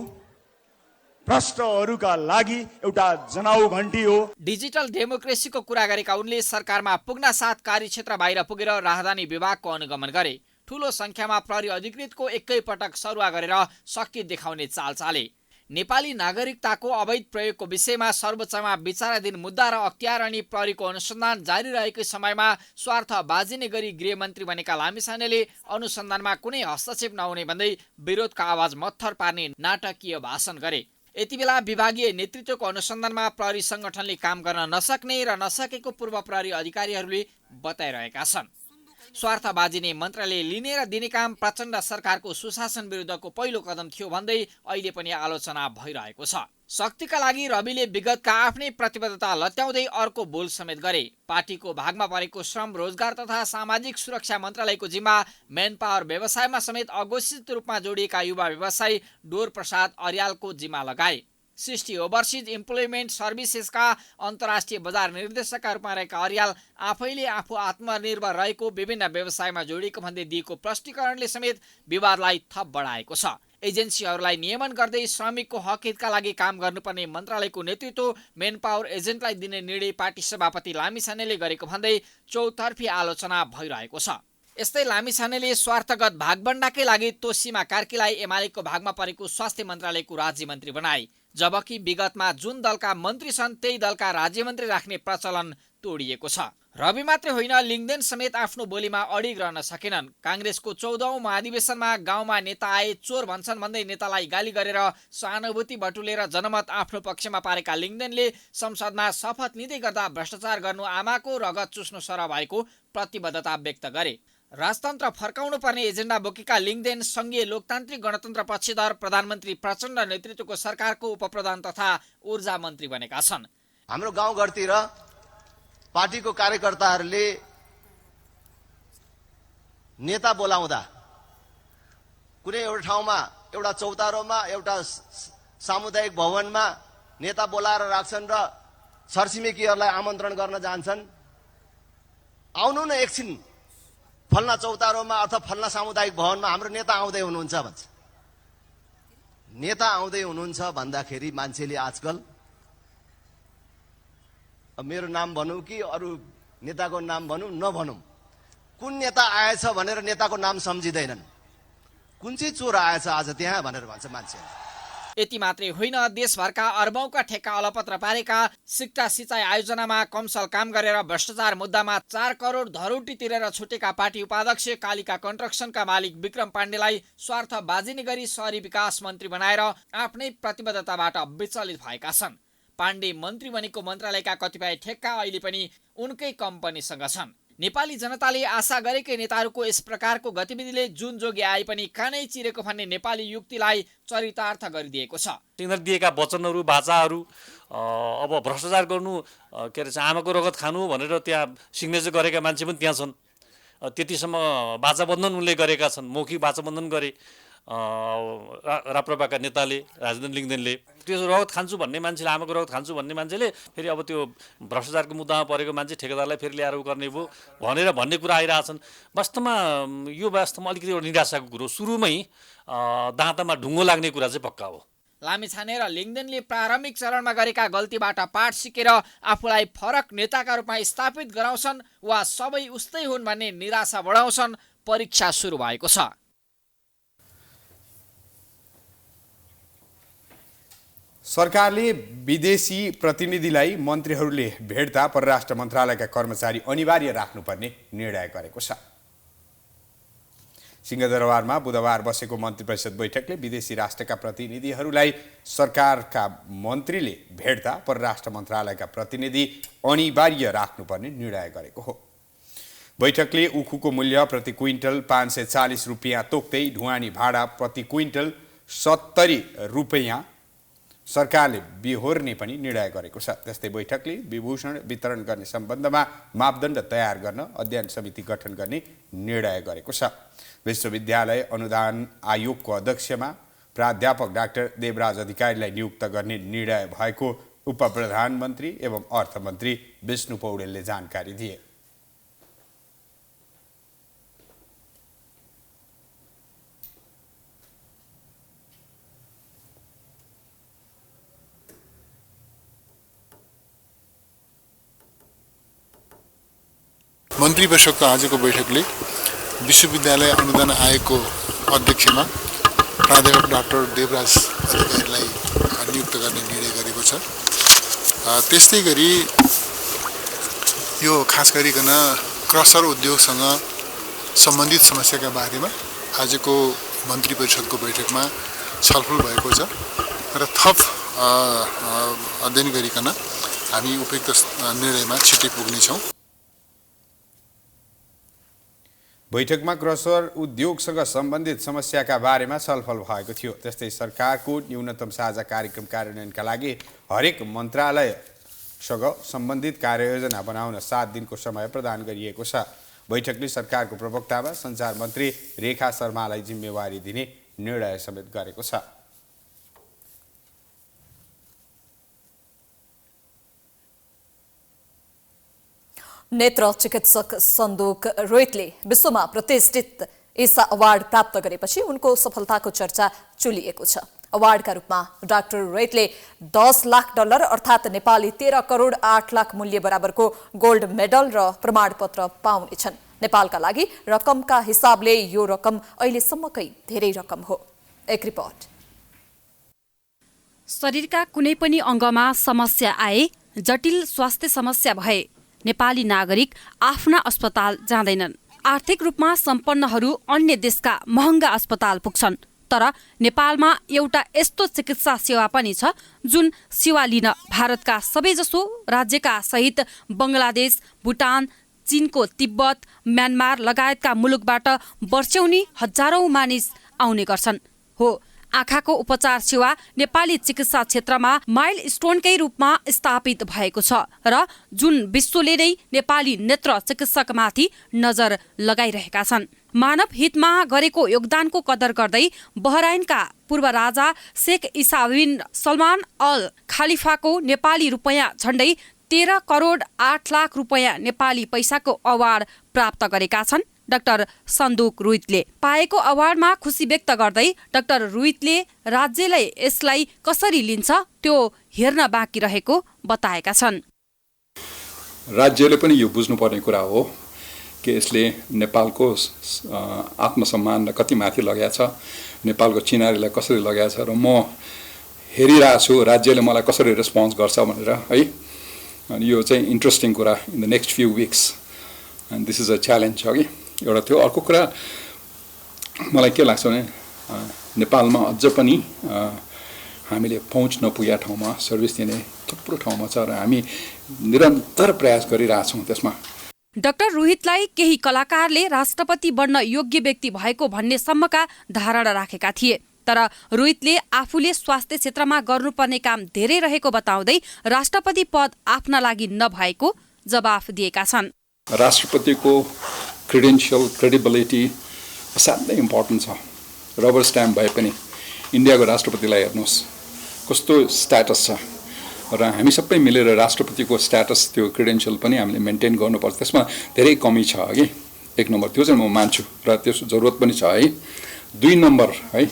भ्रष्टहरूका लागि एउटा जनाउ घण्टी हो। डिजिटल डेमोक्रेसीको कुरा गरेका उनले सरकारमा पुग्न साथ कार्यक्षेत्र बाहिर पुगेर राजधानी विभागको अनुगमन गरे। ठूलो संख्यामा प्रहरी अधिकृतको एकै पटक सरुवा गरेर शक्ति देखाउने चाल चाले। नेपाली नागरिकताको अवैध प्रयोगको विषयमा सर्वोच्चमा विचाराधीन मुद्दा र अख्तियार अनि प्रहरीको अनुसन्धान जारी रहेकै समयमा स्वार्थ बाजिने गरी गृहमन्त्री बनेका लामिछानेले अनुसन्धानमा कुनै हस्तक्षेप नहुने भन्दै विरोधका आवाज मत्थर पार्ने नाटकीय भाषण गरे। यति बेला विभागीय नेतृत्वको अनुसन्धानमा प्रहरी संगठनले काम गर्न नसक्ने र नसकेको पूर्व प्रहरी अधिकारीहरूले बताइरहेका छन्। स्वार्थ बाजिने मन्त्रालय लिने र दिने काम प्रचण्ड सरकारको सुशासन विरुद्धको पहिलो कदम थियो भन्दै अहिले पनि आलोचना भइरहेको छ। शक्तिका लागि रविले विगतका आफ्नै प्रतिबद्धता लत्याउँदै अर्को बोल समेत गरे। पार्टीको भागमा परेको श्रम, रोजगार तथा सामाजिक सुरक्षा मन्त्रालयको जिम्मा मेन पावर व्यवसायमा समेत अघोषित रूपमा जोडिएका युवा व्यवसायी डोर प्रसाद अर्यालको जिम्मा लगाए। 60 ओभरसिज इम्प्लोइमेन्ट सर्भिसेसका अन्तर्राष्ट्रिय बजार निर्देशकका रूपमा रहेका अर्याल आफैले आफू आत्मनिर्भर रहेको विभिन्न व्यवसायमा जोडिएको भन्दै दिएको प्रष्टीकरणले समेत विवादलाई थप बढाएको छ। एजेन्सीहरूलाई नियमन गर्दै श्रमिकको हक हितका लागि काम गर्नुपर्ने मन्त्रालयको नेतृत्व मेन पावर एजेन्टलाई दिने निर्णय पार्टी सभापति लामिछानेले गरेको भन्दै चौतर्फी आलोचना भइरहेको छ। यस्तै लामिछानेले स्वार्थगत भागबण्डाकै लागि तोसीमा कार्कीलाई एमालेको भागमा परेको स्वास्थ्य मन्त्रालयको राज्यमन्त्री बनाए, जबकि विगतमा जुन दलका मन्त्री छन् त्यही दलका राज्यमन्त्री राख्ने प्रचलन तोडिएको छ। रवि मात्रै होइन, लिङ्गदेन समेत आफ्नो बोलीमा अडिग रहन सकेनन्। काङ्ग्रेसको 14औं महाधिवेशनमा गाउँमा नेता आए चोर भन्छन् भन्दै नेतालाई गाली गरेर सहानुभूति बटुलेर जनमत आफ्नो पक्षमा पारेका लिङ्गदेनले संसदमा शपथ लिँदै गर्दा भ्रष्टाचार गर्नु आमाको रगत चुस्नु सरह भएको प्रतिबद्धता व्यक्त गरे। राजतन्त्र फर्काउनु पर्ने एजेन्डा बोकेका लिङ्गदेन सङ्घीय लोकतान्त्रिक गणतन्त्र पक्षधर प्रधानमन्त्री प्रचण्ड नेतृत्वको सरकारको उपप्रधान तथा ऊर्जा मन्त्री बनेका छन्। हाम्रो गाउँघरतिर पार्टीको कार्यकर्ताहरूले नेता बोलाउँदा कुनै एउटा ठाउँमा, एउटा चौतारोमा, एउटा सामुदायिक भवनमा नेता बोलाएर राख्छन् र छरछिमेकीहरूलाई आमन्त्रण गर्न जान्छन्। आउनु न एकछिन फल्ना चौतारोमा अथवा फल्ना सामुदायिक भवनमा हाम्रो नेता आउँदै हुनुहुन्छ भन्छ। नेता आउँदै हुनुहुन्छ भन्दाखेरि मान्छेले आजकल मेरो नाम भनौँ कि अरू नेताको नाम भनौँ नभनौँ, कुन नेता आएछ भनेर नेताको नाम सम्झिँदैनन्। कुन चाहिँ चोर आएछ आज त्यहाँ भनेर भन्छ मान्छे। यति मात्रै होइन, देशभरका अर्बौंका ठेक्का अलपत्र पारेका सिक्टा सिँचाइ आयोजनामा कमसल काम गरेर भ्रष्टाचार मुद्दामा 4 करोड धरोटी तिरेर छुटेका पार्टी उपाध्यक्ष कालिका कन्स्ट्रक्सनका मालिक विक्रम पाण्डेलाई स्वार्थ बाजिने गरी शहरी विकास मन्त्री बनाएर आफ्नै प्रतिबद्धताबाट विचलित भएका छन्। पाण्डे मन्त्री बनेको मन्त्रालयका कतिपय ठेक्का अहिले पनि उनकै कम्पनीसँग छन्। नेपाली जनताले आशा गरेकै नेताहरूको यस प्रकारको गतिविधिले जुन जोगी आए पनि कानै चिरेको भन्ने नेपाली युक्तिलाई चरितार्थ गरिदिएको छ। तिनीहरू दिएका वचनहरू, बाचाहरू, अब भ्रष्टाचार गर्नु के अरे आमाको रगत खानु भनेर त्यहाँ सिग्नेचर गरेका मान्छे पनि त्यहाँ छन्। त्यतिसम्म बाचाबन्धन उनले गरेका छन्, मौखिक बाचाबन्धन गरे राप्रपाका नेताले, राजनैतिक लिङ्गदेनले। त्यो रगत खान्छु भन्ने मान्छेले, आमाको रगत खान्छु भन्ने मान्छेले फेरि अब त्यो भ्रष्टाचारको मुद्दामा परेको मान्छे ठेकेदारलाई फेरि ल्याएर गर्ने भयो भन्ने कुरा आइरहेछन्। वास्तवमा यो वास्तवमा अलिकति एउटा निराशाको कुरो, सुरुमै दाँतामा ढुङ्गो लाग्ने कुरा चाहिँ पक्का हो। लामिछाने र लिङ्गदेनले प्रारम्भिक चरणमा गरेका गल्तीबाट पाठ सिकेर आफूलाई फरक नेताका रूपमा स्थापित गराउँछन् वा सबै उस्तै हुन् भन्ने निराशा बढाउँछन्, परीक्षा सुरु भएको छ। सरकारले विदेशी प्रतिनिधिलाई मन्त्रीहरूले भेट्दा परराष्ट्र मन्त्रालयका कर्मचारी अनिवार्य राख्नुपर्ने निर्णय गरेको छ। सिंहदरबारमा बुधबार बसेको मन्त्री परिषद बैठकले विदेशी राष्ट्रका प्रतिनिधिहरूलाई सरकारका मन्त्रीले भेट्दा परराष्ट्र मन्त्रालयका प्रतिनिधि अनिवार्य राख्नुपर्ने निर्णय गरेको हो। बैठकले उखुको मूल्य प्रति क्विन्टल 540 रुपियाँ तोक्दै ढुवानी भाडा प्रति क्विन्टल 70 रुपियाँ सरकारले बिहोर्ने पनि निर्णय गरेको छ। त्यस्तै बैठकले विभूषण वितरण गर्ने सम्बन्धमा मापदण्ड तयार गर्न अध्ययन समिति गठन गर्ने निर्णय गरेको छ। विश्वविद्यालय अनुदान आयोगको अध्यक्षमा प्राध्यापक डाक्टर देवराज अधिकारीलाई नियुक्त गर्ने निर्णय भएको उपप्रधानमन्त्री एवं अर्थमन्त्री विष्णु पौडेलले जानकारी दिए। मन्त्री परिषदको आजको बैठकले विश्वविद्यालय अनुदान आयोगको अध्यक्षमा प्राध्यापक डाक्टर देवराज अधिकारीलाई नियुक्त गर्ने निर्णय गरेको छ। त्यस्तै गरी यो खास गरिकन क्रसर उद्योगसँग सम्बन्धित समस्याका बारेमा आजको मन्त्री परिषदको बैठकमा छलफल भएको छ र थप अध्ययन गरिकन हामी उपयुक्त निर्णयमा छिट्टै पुग्नेछौँ। बैठकमा क्रसर उद्योगसँग सम्बन्धित समस्याका बारेमा छलफल भएको थियो। त्यस्तै सरकारको न्यूनतम साझा कार्यक्रम कार्यान्वयनका लागि हरेक मन्त्रालयसँग सम्बन्धित कार्ययोजना बनाउन 7 दिनको समय प्रदान गरिएको छ। बैठकले सरकारको प्रवक्तामा सञ्चार मन्त्री रेखा शर्मालाई जिम्मेवारी दिने निर्णय समेत गरेको छ। नेत्र चिकित्सक सन्दोक रोहितले विश्वमा प्रतिष्ठित ईसा अवार्ड प्राप्त गरेपछि उनको सफलताको चर्चा चुलिएको छ। अवार्डका रूपमा डाक्टर रोहितले $10 लाख अर्थात् नेपाली 13 करोड 8 लाख मूल्य बराबरको गोल्ड मेडल र प्रमाणपत्र पाउनेछन्। नेपालका लागि रकमका हिसाबले यो रकम अहिलेसम्मकै धेरै रकम हो। एक रिपोर्ट। शरीरका कुनै पनि अङ्गमा समस्या आए, जटिल स्वास्थ्य समस्या भए नेपाली नागरिक आफ्ना अस्पताल जाँदैनन्। आर्थिक रूपमा सम्पन्नहरू अन्य देशका महँगा अस्पताल पुग्छन्, तर नेपालमा एउटा यस्तो चिकित्सा सेवा पनि छ जुन सेवा लिन भारतका सबैजसो राज्यका सहित बङ्गलादेश, भुटान, चीनको तिब्बत, म्यानमार लगायतका मुलुकबाट वर्षौनी हजारौं मानिस आउने गर्छन्। हो, आँखाको उपचार सेवा नेपाली चिकित्सा क्षेत्रमा माइलस्टोनकै रूपमा स्थापित भएको छ र जुन विश्वले नै नेपाली नेत्र चिकित्सकमाथि नजर लगाइरहेका छन्। मानव हितमा गरेको योगदानको कदर गर्दै बहराइनका पूर्व राजा शेख इसा बिन सलमान अल खालिफाको नेपाली रुपैयाँ झण्डै 13 करोड 8 लाख रुपैयाँ नेपाली पैसाको अवार्ड प्राप्त गरेका छन् डाक्टर सन्दुक रुइतले। पाएको अवार्डमा खुसी व्यक्त गर्दै डाक्टर रुइतले राज्यले यसलाई कसरी लिन्छ त्यो हेर्न बाँकी रहेको बताएका छन्। राज्यले पनि यो बुझ्नुपर्ने कुरा हो कि यसले नेपालको आत्मसम्मानलाई कति माथि लगाएको छ, नेपालको चिनारीलाई कसरी लगाएको छ र म हेरिरहेको छु राज्यले मलाई कसरी रेस्पोन्स गर्छ भनेर है। अनि यो चाहिँ इन्ट्रेस्टिङ कुरा in the next few weeks and this is a challenge हो कि एउटा थियो। अर्को कुरा मलाई के लाग्छ भने नेपालमा अझ पनि हामीले पहुँच नपुगेका ठाउँमा सर्भिस दिने थुप्रो ठाउँमा छ र हामी निरन्तर प्रयास गरिरहेछौँ त्यसमा। डाक्टर रोहितलाई केही कलाकारले राष्ट्रपति बन्न योग्य व्यक्ति भएको भन्ने सम्मका धारणा राखेका थिए, तर रोहितले आफूले स्वास्थ्य क्षेत्रमा गर्नुपर्ने काम धेरै रहेको बताउँदै राष्ट्रपति पद आफ्ना लागि नभएको जवाफ दिएका छन्। राष्ट्रपतिको क्रेडेन्सियल क्रेडिबिलिटी असाध्यै इम्पोर्टेन्ट छ। रबर स्ट्याम्प भए पनि इन्डियाको राष्ट्रपतिलाई हेर्नुहोस् कस्तो स्ट्याटस छ र हामी सबै मिलेर राष्ट्रपतिको स्ट्याटस त्यो क्रेडेन्सियल पनि हामीले मेन्टेन गर्नुपर्छ। त्यसमा धेरै कमी छ कि एक नम्बर त्यो चाहिँ म मान्छु र त्यसको जरुरत पनि छ है। 2 नम्बर है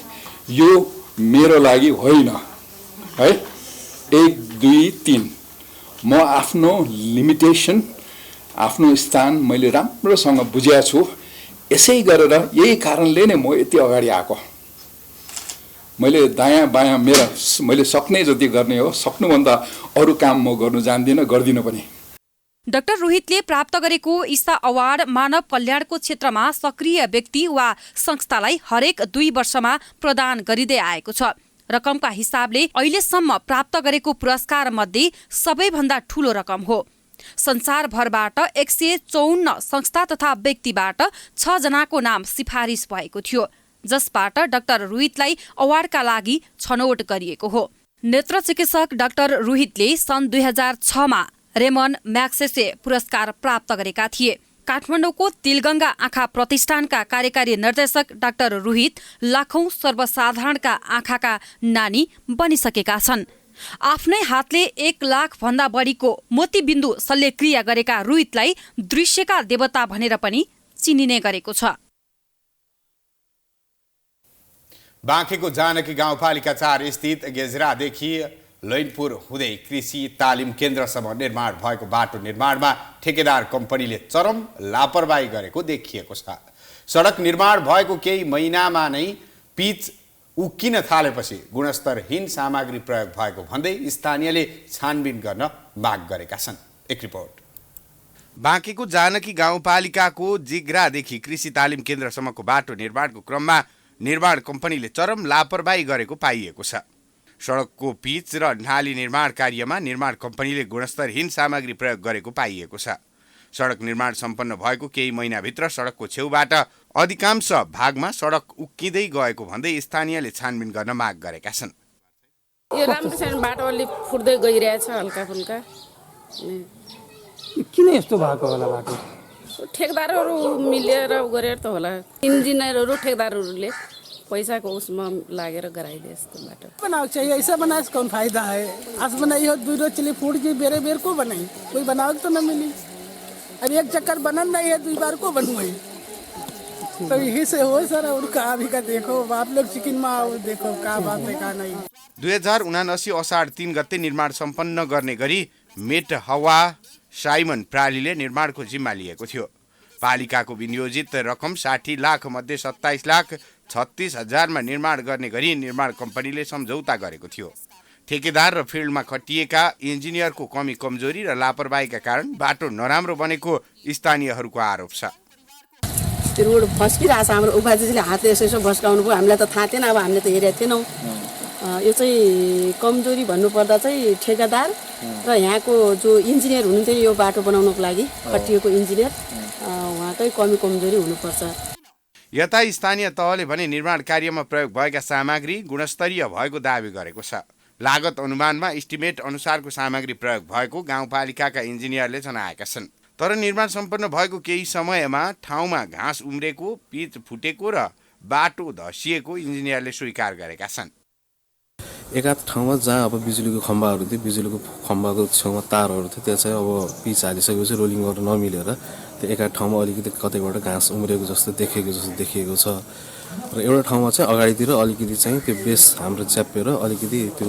यो मेरो लागि होइन है। 1 2 3 म आफ्नो लिमिटेसन आफ्नो स्थान मैले राम्रोसँग बुझेको छु। यसै गरेर यही कारणले नै म यति अगाडि आएको। मैले दायाँ बायाँ मैले सक्ने जति गर्ने हो, सक्नुभन्दा अरू काम म गर्नु जान्दिनँ, गर्दिनँ पनि। डाक्टर रोहितले प्राप्त गरेको इसा अवार्ड मानव कल्याणको क्षेत्रमा सक्रिय व्यक्ति वा संस्थालाई हरेक 2 वर्षमा प्रदान गरिँदै आएको छ। रकमका हिसाबले अहिलेसम्म प्राप्त गरेको पुरस्कार मध्ये सबैभन्दा ठूलो रकम हो। संसारभरबाट 154 संस्था तथा व्यक्तिबाट 6 जनाको नाम सिफारिस भएको थियो, जसबाट डाक्टर रोहितलाई अवार्डका लागि छनौट गरिएको हो। नेत्र चिकित्सक डाक्टर रोहितले सन् 2006 मा रेमन म्याग्सेसे पुरस्कार प्राप्त गरेका थिए। काठमाडौँको तिलगङ्गा आँखा प्रतिष्ठानका कार्यकारी निर्देशक डाक्टर रोहित लाखौं सर्वसाधारणका आँखाका नानी बनिसकेका छन्। आफ्नै हातले 1 लाख भन्दा बढीको मोतीबिन्दु शल्यक्रिया गरेका रोहितलाई दृश्यका देवता भनेर पनि चिनिने गरेको छ। बाँकेको जानकी गाउँपालिका 4 स्थित गेजरादेखि लैनपुर हुँदै कृषि तालिम केन्द्रसम्म निर्माण भएको बाटो निर्माणमा ठेकेदार कम्पनीले चरम लापरवाही गरेको देखिएको छ। सडक निर्माण भएको केही महिनामा नै पिच उक्किन थालेपछि गुणस्तरहीन सामग्री प्रयोग भएको भन्दै स्थानीयले छानबिन गर्न माग गरेका छन्। एक रिपोर्ट। बाँकेको जानकी गाउँपालिकाको जिग्रादेखि कृषि तालिम केन्द्रसम्मको बाटो निर्माणको क्रममा निर्माण कम्पनीले चरम लापरवाही गरेको पाइएको छ। सडकको पिच र नाली निर्माण कार्यमा निर्माण कम्पनीले गुणस्तरहीन सामग्री प्रयोग गरेको पाइएको छ। सडक निर्माण सम्पन्न भएको केही महिनाभित्र सडकको छेउबाट अधिकांश भागमा सडक उक्किँदै गएको भन्दै स्थानीयले छानबिन गर्न माग गरेका छन्। यो राम्रो छैन, बाटो अलि फुट्दै गइरहेछ हल्का फुल्का। किन यस्तो भएको होला? बाटो ठेकदारहरू मिलेर गरेर त होला, इन्जिनियरहरू ठेकदारहरूले पैसाको उसमा लागेर गराइदिए यस्तो बाटो। बनाओ चाहिए, ऐसा बनाए कौन फायदा है? आज बनाई हो 2 रोज चली फूट गई, बेरे बेर को बनाई, कोई बनाओ तो न मिली। अब एक चक्कर बनन नहीं है, 2 बार को बनवाई। तो यही से हो सर। और कहा भी का देखो आप लोग चिकन में आओ, देखो का बात है का नहीं। 2079 असाढ 3 गते निर्माण सम्पन्न गर्ने गरी मेट हवा साइमन प्रालीले निर्माणको जिम्मा लिएको थियो। पालिकाको विनियोजित रकम 60 लाख मध्ये 27,36,000मा निर्माण गर्ने गरी निर्माण कम्पनीले सम्झौता गरेको थियो। ठेकेदार र फिल्डमा खटिएका इन्जिनियरको कमी कमजोरी र लापरवाहीका कारण बाटो नराम्रो बनेको स्थानीयहरूको आरोप छ। त्यो रोड भस्किरहेछ, हाम्रो उपाध्यक्षले हातले यसो भस्काउनु भयो, हामीलाई त थाहा थिएन, अब हामीले त हेरेको थिएनौँ। यो चाहिँ कमजोरी भन्नुपर्दा चाहिँ ठेकेदार र यहाँको जो इन्जिनियर हुनुहुन्थ्यो यो बाटो बनाउनको लागि खटिएको इन्जिनियर उहाँकै कमी कमजोरी हुनुपर्छ। यता स्थानीय तहले भने निर्माण कार्यमा प्रयोग भएका सामग्री गुणस्तरीय भएको दावी गरेको छ। लागत अनुमानमा इस्टिमेट अनुसारको सामग्री प्रयोग भएको गाउँपालिकाका इन्जिनियरले जनाएका छन्। तर निर्माण सम्पन्न भएको केही समयमा ठाउँमा घाँस उम्रेको, पिच फुटेको र बाटो धसिएको इन्जिनियरले स्वीकार गरेका छन्। एकाध ठाउँमा जहाँ अब बिजुलीको खम्बाहरू थियो, बिजुलीको खम्बाको छेउमा तारहरू थियो, त्यो चाहिँ अब पिच हालिसकेपछि रोलिङ गर्न नमिलेर त्यो एकाध ठाउँमा अलिकति कतैबाट घाँस उम्रेको जस्तो देखिएको छ। र एउटा ठाउँमा चाहिँ अगाडितिर अलिकति चाहिँ त्यो बेस हाम्रो च्यापेर अलिकति त्यो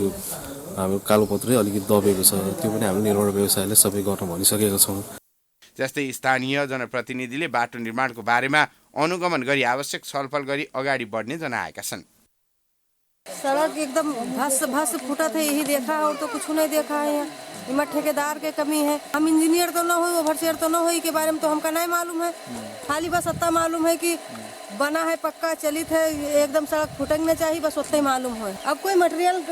हाम्रो कालोपत्रै अलिकति दबेको छ। त्यो पनि हाम्रो निर्माण व्यवसायले सबै गर्न भनिसकेका छौँ। जस्तै स्थानीय जनप्रतिनिधिले बाटो निर्माणको बारेमा अनुगमन गरी आवश्यक छलफल गरी अगाडि बढ्ने जनाएका छन्। सड़क एकदम भस फूटा था, यही देखा और तो कुछ नहीं देखा है। यहाँ ठेकेदार के कमी है। हम इंजीनियर तो ना हो, ओवरसियर तो ना हो, के बारे में तो हमका नहीं मालूम है। खाली बस इतना मालूम है कि बना है, पक्का चलित है, एकदम सड़क फुटकने चाहिए, बस उतना ही मालूम है। अब कोई मटेरियल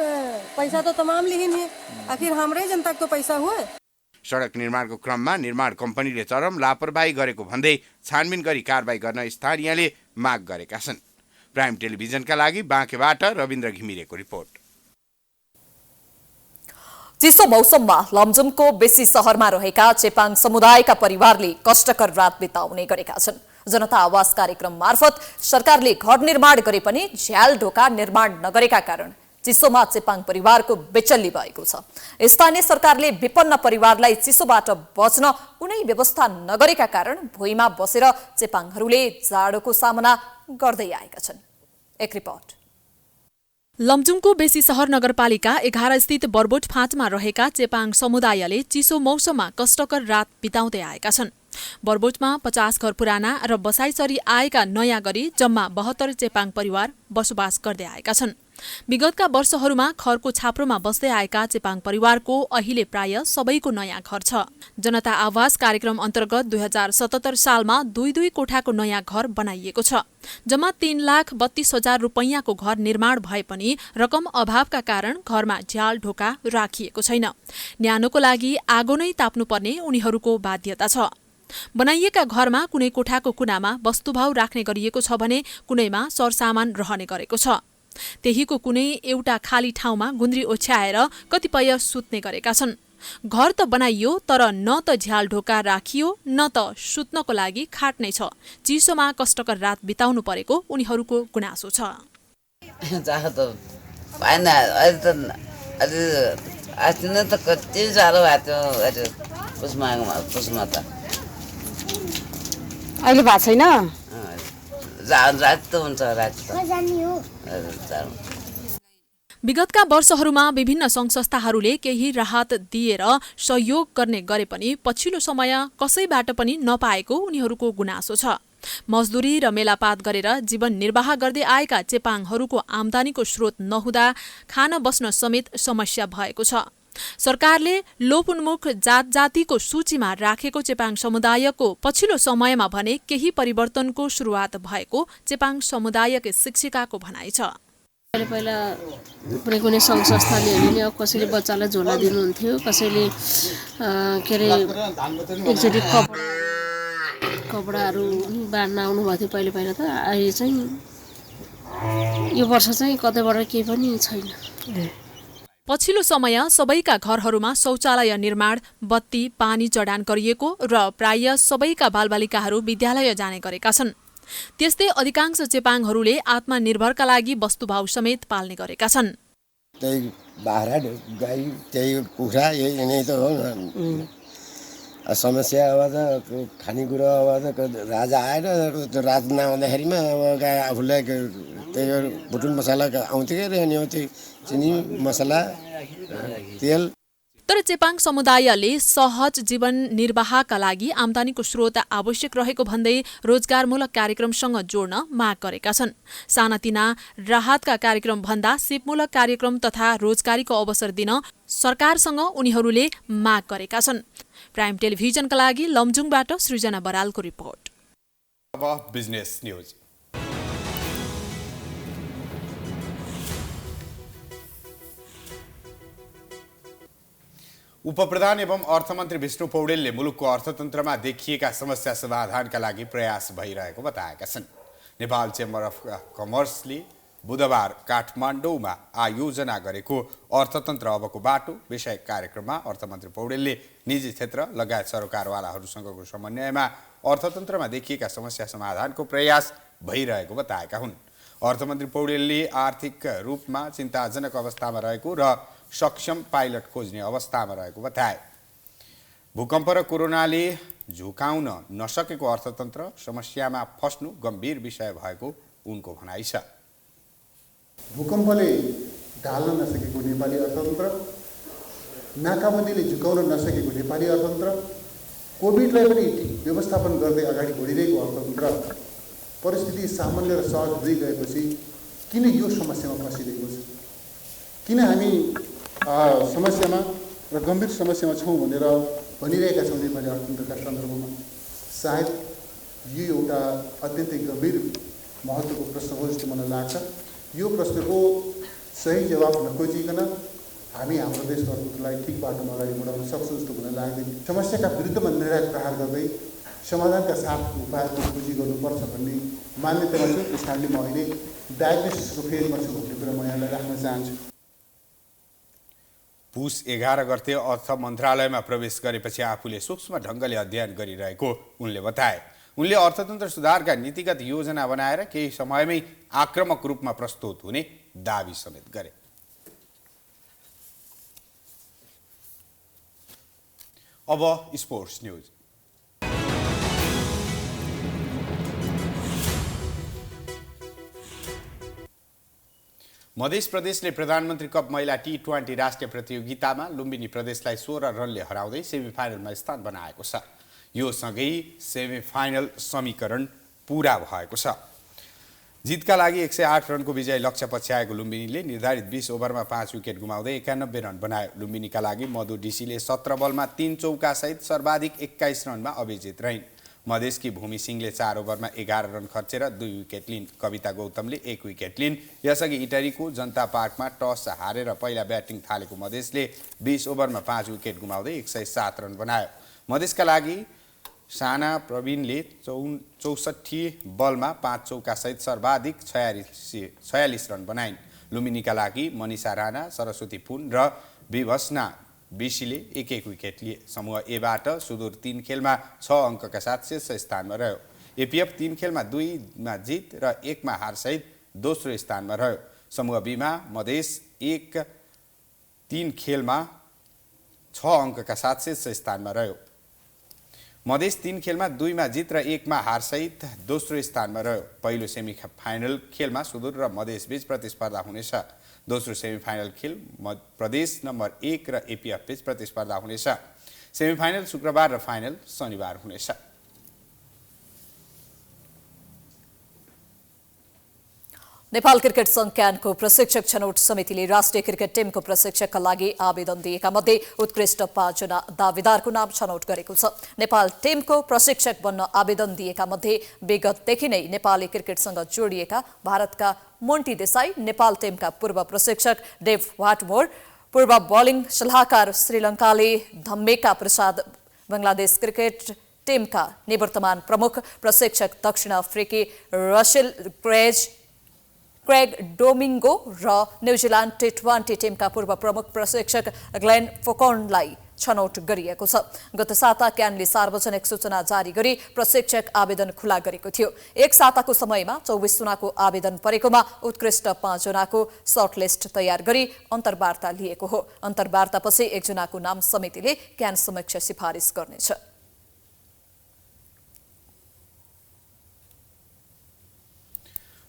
पैसा तो तमाम लिहिन है, आखिर हमारे जनता को पैसा हुआ। सडक निर्माणको क्रममा निर्माण कम्पनीले चरम लापरवाही गरेको भन्दै छानबिन गरी कारबाही गर्न स्थानीयले माग गरेका छन्। प्राइम टेलिभिजनका लागि बाँकेबाट रविन्द्र घिमिरेको रिपोर्ट। चिसो मौसममा लमजुमको बेसी शहरमा रहेका चेपाङ समुदायका परिवारले कष्टकर रात बिताउने गरेका छन्। जनता आवास कार्यक्रम मार्फत सरकारले घर निर्माण गरे पनि झ्याल ढोका निर्माण नगरेका कारण चिसोमा चेपाङ परिवारको बेचल्ली भएको छ। स्थानीय सरकारले विपन्न परिवारलाई चिसोबाट बच्न कुनै व्यवस्था नगरेका कारण भुइँमा बसेर चेपाङहरूले जाडोको सामना गर्दै आएका छन्। एक रिपोर्ट। लमजुङको बेसी शहर नगरपालिका 11 स्थित बरबोट फाँटमा रहेका चेपाङ समुदायले चिसो मौसममा कष्टकर रात बिताउँदै आएका छन्। बरबोटमा 50 घर पुराना र बसाइसरी आएका नयाँ गरी जम्मा 72 चेपाङ परिवार बसोबास गर्दै आएका छन्। विगतका वर्षहरूमा खरको छाप्रोमा बस्दै आएका चेपाङ परिवारको अहिले प्राय सबैको नयाँ घर छ। जनता आवास कार्यक्रम अन्तर्गत 2077 सालमा 2 कोठाको नयाँ घर बनाइएको छ। जम्मा 3,32,000 रुपैयाँको घर निर्माण भए पनि रकम अभावका कारण घरमा झ्याल ढोका राखिएको छैन। न्यानोको लागि आगो नै ताप्नुपर्ने उनीहरूको बाध्यता छ। बनाइएका घरमा कुनै कोठाको कुनामा वस्तुभाउ राख्ने गरिएको छ भने कुनैमा सरसामान रहने गरेको छ। त्यहीको कुनै एउटा खाली ठाउँमा गुन्द्री ओछ्याएर कतिपय सुत्ने गरेका छन्। घर त बनाइयो तर न त झ्याल ढोका राखियो न त सुत्नको लागि खाट नै छ। चिसोमा कष्टकर रात बिताउनु परेको उनीहरूको गुनासो छ। अहिले भएको छैन। विगतका वर्षहरूमा विभिन्न सङ्घ संस्थाहरूले केही राहत दिएर सहयोग गर्ने गरे पनि पछिल्लो समय कसैबाट पनि नपाएको उनीहरूको गुनासो छ। मजदुरी र मेलापात गरेर जीवन निर्वाह गर्दै आएका चेपाङहरूको आम्दानीको स्रोत नहुँदा खान बस्न समेत समस्या भएको छ। सरकारले लोपोन्मुख जात जातिको सूचीमा राखेको चेपाङ समुदायको पछिल्लो समयमा भने केही परिवर्तनको सुरुवात भएको चेपाङ समुदायकै शिक्षिकाको भनाइ छ। पहिला कुनै सङ्घ संस्थाले हेर्ने, अब कसैले बच्चालाई झोला दिनुहुन्थ्यो, कसैले के अरे एकचोटि कपडाहरू बाँड्न आउनुभएको थियो पहिला त। अहिले चाहिँ यो वर्ष चाहिँ कतैबाट केही पनि छैन। पछिल्लो समय सबैका घरहरूमा शौचालय निर्माण, बत्ती, पानी जडान गरिएको र प्राय सबैका बालबालिकाहरू विद्यालय जाने गरेका छन्। त्यस्तै अधिकांश चेपाङहरूले आत्मनिर्भरका लागि वस्तुभाउ समेत पाल्ने गरेका छन्। त्यही बाख्रा, गाई, त्यही कुखुरा, यही नै त हो। समस्या अब त खानेकुरा अब त राजा आएर त्यो रात नआउँदाखेरिमा अब आफूलाई त्यही भुटुन मसला आउँथ्यो कि अनि त्यो चिनी, मसला, तेल। तर चेपाङ समुदायले सहज जीवन निर्वाहका लागि आम्दानीको स्रोत आवश्यक रहेको भन्दै रोजगारमूलक कार्यक्रमसँग जोड्न माग गरेका छन्। सानातिना राहतका कार्यक्रम भन्दा सिपमूलक कार्यक्रम तथा रोजगारीको अवसर दिन सरकारसँग उनीहरूले माग गरेका छन्। प्राइम टेलिभिजनका लागि लमजुङबाट सृजना बरालको रिपोर्ट। अब बिजनेस न्यूज। उपप्रधान एवं अर्थमन्त्री विष्णु पौडेलले मुलुकको अर्थतन्त्रमा देखिएका समस्या समाधानका लागि प्रयास भइरहेको बताएका छन्। नेपाल चेम्बर अफ कमर्सले बुधबार काठमाडौँमा आयोजना गरेको अर्थतन्त्र अबको बाटो विषयक कार्यक्रममा अर्थमन्त्री पौडेलले निजी क्षेत्र लगायत सरकारवालाहरूसँगको समन्वयमा अर्थतन्त्रमा देखिएका समस्या समाधानको प्रयास भइरहेको बताएका हुन्। अर्थमन्त्री पौडेलले आर्थिक रूपमा चिन्ताजनक अवस्थामा रहेको र सक्षम पाइलट खोज्ने अवस्थामा रहेको बताए। भूकम्प र कोरोनाले झुकाउन नसकेको अर्थतन्त्र समस्यामा फस्नु गम्भीर विषय भएको उनको भनाइ छ। भूकम्पले ढाल्न नसकेको नेपाली अर्थतन्त्र, नाकाबन्दीले झुकाउन नसकेको नेपाली अर्थतन्त्र, कोभिडलाई पनि व्यवस्थापन गर्दै अगाडि बढिरहेको अर्थतन्त्र परिस्थिति सामान्य र सहज हुँदै गएपछि किन यो समस्यामा फसिरहेको छ? किन हामी समस्यामा र गम्भीर समस्यामा छौँ भनेर भनिरहेका छौँ नेपाली अर्थतन्त्रका सन्दर्भमा? सायद यो एउटा अत्यन्तै गम्भीर महत्त्वको प्रश्न हो जस्तो मलाई लाग्छ। यो प्रश्नको सही जवाब नखोजिकन हामी हाम्रो देशको अर्थतन्त्रलाई ठिक बाटोमा अगाडि बढाउन सक्छौँ जस्तो मलाई लाग्दैन। समस्याका विरुद्धमा निर्णायक प्रहार गर्दै समाधानका साथ उपायको खोजी गर्नुपर्छ भन्ने मान्यतामा छु। त्यस कारणले म अहिले डायग्नोसिसको फेजमा छु भन्ने कुरा म यहाँलाई राख्न चाहन्छु। पुस 11 गते अर्थ मन्त्रालयमा प्रवेश गरेपछि आफूले सूक्ष्म ढङ्गले अध्ययन गरिरहेको उनले बताए। उनले अर्थतन्त्र सुधारका नीतिगत योजना बनाएर केही समयमै आक्रामक रूपमा प्रस्तुत हुने दावी समेत गरे। अब स्पोर्ट्स न्यूज। मध्य प्रदेशले प्रधानमन्त्री कप महिला T20 राष्ट्रिय प्रतियोगितामा लुम्बिनी प्रदेशलाई 16 रनले हराउँदै सेमिफाइनलमा स्थान बनाएको छ। यो सँगै सेमिफाइनल समीकरण पूरा भएको छ। जितका लागि 108 रनको विजय लक्ष्य पछ्याएको लुम्बिनीले निर्धारित 20 ओभरमा 5 विकेट गुमाउँदै 91 रन बनायो। लुम्बिनीका लागि मधु डीसीले 17 बलमा 3 चौकासहित सर्वाधिक 21 रनमा अविजित रहिन्। मधेसकी भूमि सिंहले 4 ओभरमा 11 रन खर्चेर 2 विकेट लिन्। कविता गौतमले 1 विकेट लिन्। यसअघि इटरीको जनता पार्कमा टस हारेर पहिला ब्याटिङ थालेको मधेसले 20 ओभरमा 5 विकेट गुमाउँदै 107 रन बनायो। मधेसका लागि साना प्रवीणले 64 बलमा 5 चौकासहित सर्वाधिक 46 रन बनाइन्। लुम्बिनीका लागि मनिषा राणा, सरस्वती पुन र विभसना बिसीले 1-1 विकेट लिए। समूह एबाट सुदूर 3 खेलमा 6 अङ्कका साथ शीर्ष स्थानमा रह्यो। एपीएफ 3 खेलमा 2मा जित र 1मा हारसहित दोस्रो स्थानमा रह्यो। समूह बीमा मधेस 3 खेलमा 6 अङ्कका साथ शीर्ष स्थानमा रह्यो। मधेस 3 खेलमा 2मा जित र 1मा हारसहित दोस्रो स्थानमा रह्यो। पहिलो सेमिफाइनल खेलमा सुदूर र मधेस बीच प्रतिस्पर्धा हुनेछ। दोस्रो सेमिफाइनल खेल प्रदेश नम्बर 1 र एपीएफ बीच प्रतिस्पर्धा हुनेछ। सेमिफाइनल शुक्रबार र फाइनल शनिबार हुनेछ। नेपाल क्रिकेट संघ क्यानको प्रशिक्षक छनौट समितिले राष्ट्रिय क्रिकेट टिमको प्रशिक्षकका लागि आवेदन दिएका मध्ये उत्कृष्ट 5 जना दावेदारको नाम छनौट गरेको छ। नेपाल टिमको प्रशिक्षक बन्न आवेदन दिएका मध्ये विगतदेखि नै नेपाली क्रिकेटसँग जोडिएका भारतका मोन्टी देसाई, नेपाल टिमका पूर्व प्रशिक्षक डेभ वाटमोर, पूर्व बोलिङ सल्लाहकार श्रीलङ्काले धम्मेका प्रसाद, बङ्गलादेश क्रिकेट टिमका निवर्तमान प्रमुख प्रशिक्षक दक्षिण अफ्रिकी रसेल क्रेग डोमिङ्गो र न्युजिल्यान्ड T20 टिमका पूर्व प्रमुख प्रशिक्षक ग्लेन फोकर्नलाई छनौट गरिएको छ। गत साता क्यानले सार्वजनिक सूचना जारी गरी प्रशिक्षक आवेदन खुला गरेको थियो। एक साताको समयमा 24 जनाको आवेदन परेकोमा उत्कृष्ट 5 जनाको सर्टलिस्ट तयार गरी अन्तर्वार्ता लिएको हो। अन्तर्वार्तापछि 1 जनाको नाम समितिले क्यान समक्ष सिफारिस गर्नेछ।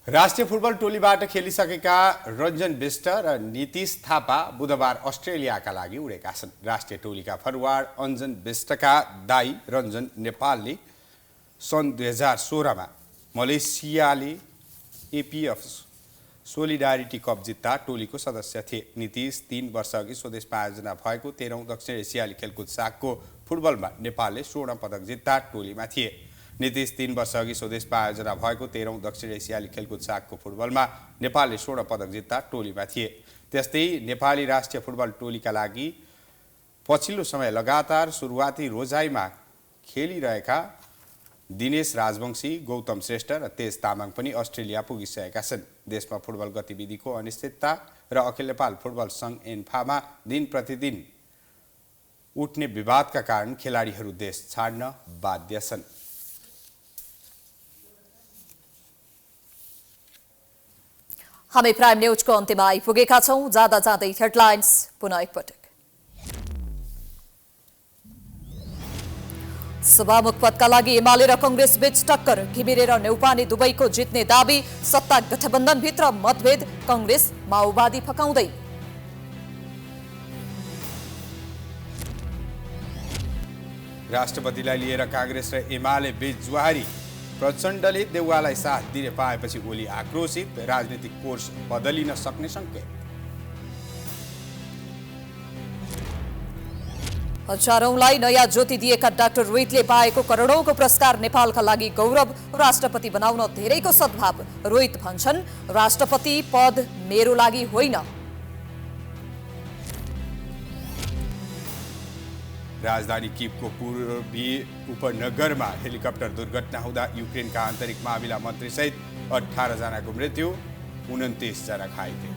राष्ट्रिय फुटबल टोलीबाट खेलिसकेका रञ्जन बिष्ट र नीतिश थापा बुधबार अस्ट्रेलियाका लागि उडेका छन्। राष्ट्रिय टोलीका फरवार्ड अञ्जन बिष्टका दाई रञ्जन नेपालले सन् 2016मा मलेसियाले एपिएफ सोलिडारिटी कप जित्दा टोलीको सदस्य थिए। नीतिश 3 वर्षअघि स्वदेशमा आयोजना भएको 13औं दक्षिण एसियाली खेलकुद सागको फुटबलमा नेपालले स्वर्ण पदक जित्दा टोलीमा थिए। नीतिश 3 वर्षअघि स्वदेशमा आयोजना भएको 13औं दक्षिण एसियाली खेलकुद सागको फुटबलमा नेपालले स्वर्ण पदक जित्दा टोलीमा थिए। त्यस्तै नेपाली राष्ट्रिय फुटबल टोलीका लागि पछिल्लो समय लगातार सुरुवाती रोजाइमा खेलिरहेका दिनेश राजवंशी, गौतम श्रेष्ठ र तेज तामाङ पनि अस्ट्रेलिया पुगिसकेका छन्। देशमा फुटबल गतिविधिको अनिश्चितता र अखिल नेपाल फुटबल सङ्घ एन्फामा दिन प्रतिदिन उठ्ने विवादका कारण खेलाडीहरू देश छाड्न बाध्य छन्। हामी प्राइम न्यूजको अन्त्यमा आइपुगेका छौं। जाँदा जाँदै हेडलाइन्स पुनः एकपटक। सभामुख पदका लागि एमाले र कंग्रेस बीच टक्कर। घिमिरे र नेउपाने दुवैको जित्ने दाबी। सत्ता गठबन्धनभित्र मतभेद। कंग्रेस माओवादी फकाउँदै। राष्ट्रपतिलाई लिएर कांग्रेस र एमाले बीच जुहारी। प्रचण्डले देउवालाई साथ दिन पाएपछि ओली आक्रोशित। राजनीतिक कोर्स बदलिन सक्ने संकेत। हजारौंलाई नयाँ ज्योति दिएका डाक्टर रोहितले पाएको करोडौंको पुरस्कार नेपालका लागि गौरव। राष्ट्रपति बनाउन धेरैको सद्भाव। रोहित भन्छन् राष्ट्रपति पद मेरो लागि होइन। राजधानी कीवको पूर्वी उपनगरमा हेलिकप्टर दुर्घटना हुँदा युक्रेनका आन्तरिक मामिला मन्त्री सहित 18 जनाको मृत्यु, 29 जना घाइते।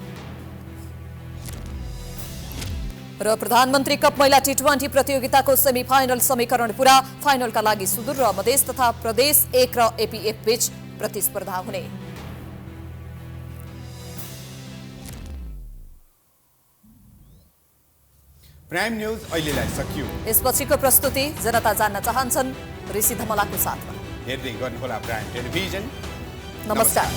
र प्रधानमन्त्री कप महिला टी20 प्रतियोगिताको सेमिफाइनल समीकरण पूरा। फाइनलका लागि सुदूर र मधेस तथा प्रदेश 1 र एपीएफ बीच प्रतिस्पर्धा हुने। प्राइम न्यूज अहिलेलाई सकियो। यसपछिको प्रस्तुति जनता जान्न चाहन्छन् ऋषि धमलाको साथमा। हेर्दै गर्नुहोला प्राइम टेलिभिजन। नमस्कार।